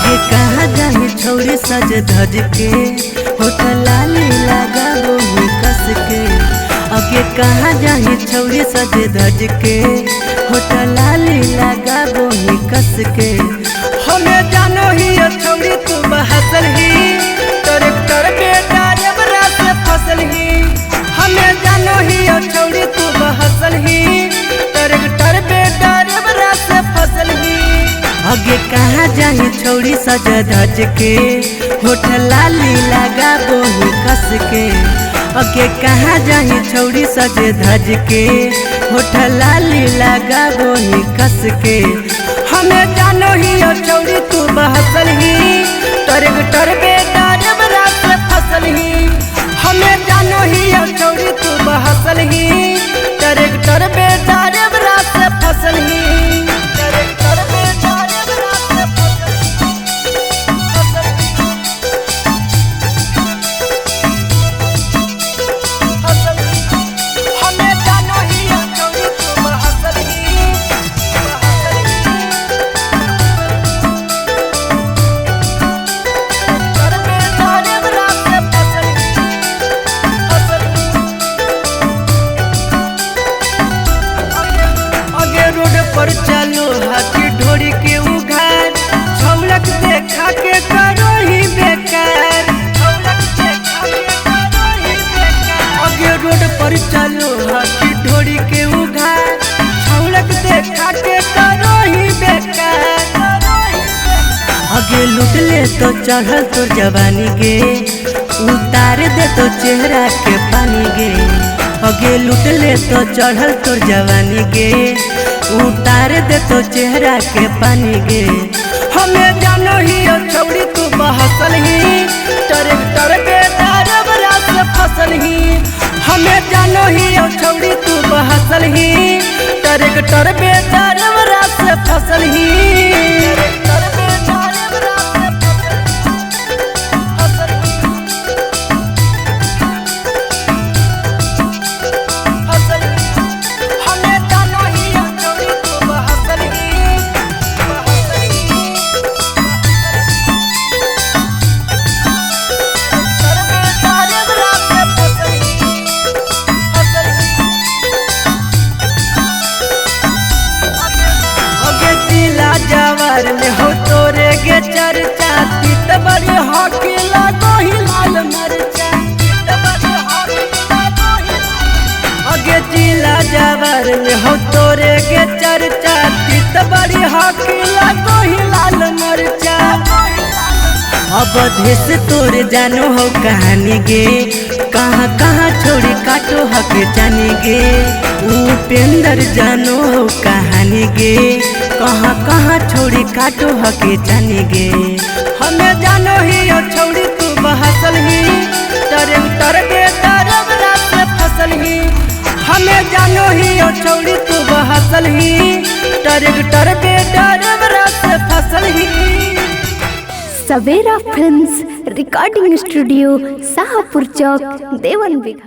आगे कहाँ जाही छौरी सज धज के, होटल लाली लगाबो ही कस के। आगे कहाँ जाही छौरी सज धज के, होटल लाली लगाबो ही कस के। हमें जानो ही छौरी तू बहसल ही, ट्रैक्टर बेटा रेबरा से फसल ही। हमें जानो ही छौरी तू बहसल ही, ट्रैक्टर बेटा रेबरा से फसल ही। आगे कहाँ जाही छौरी सज धज के, होठल लाली लगाबो ही कस के। आगे कहाँ जाही छौरी सज धज के, होठल लाली लगाबो ही कस के। हमें जानो ही छौरी तू बहसल ही, ट्रैक्टर बेटा रेबरा से फसल ही। हमें जानो ही छौरी तू बहसल ही, ट्रैक्टर बेटा रेबरा से फसल ही। पर चलो हाथी ढोरी के उघार, छौलक देखा के करो ही बेकार। आगे रोड पर चलो हाथी ढोरी के उघार, छौलक देखा के करो ही बेकार। आगे लूट ले तो चढ़ल तो जवानी गे, उतार दे तो चेहरा के पानी गे। आगे लूट ले तो चढ़ल तो जवानी गे, उतार दे तो चेहरा के पानी गे। हमें जानो ही छौरी तू बहसल ही, ट्रैक्टर बेटा रेबरा से फसल ही। हमें जानो ही छौरी तू बहसल ही, ट्रैक्टर बेटा रेबरा से फसल ही। जवार में हो तोरे गे चर्चा, तीत बड़ी हॉकी लागो ही लाल मरचा। आगे जिला जवार में हो तोरे गे चर्चा, तीत बड़ी हॉकी लागो ही लाल मरचा। अब देश तोरे जानो हो कहानी गे, कहाँ कहाँ छोड़ी काटो हके जानी गे। उपेंद्र जानो हो कहानी गे, कहाँ कहाँ छोड़ी काटो हके जानी गे। हमें जानो ही छौरी तू बहसल ही, ट्रैक्टर बेटा रेबरा से फसल ही। हमें जानो ही छौरी तू बहसल ही, ट्रैक्टर बेटा रेबरा से फसल ही। सवेरा फिल्म्स रिकॉर्डिंग स्टूडियो, शाहपुर चौक, देवन बिघा।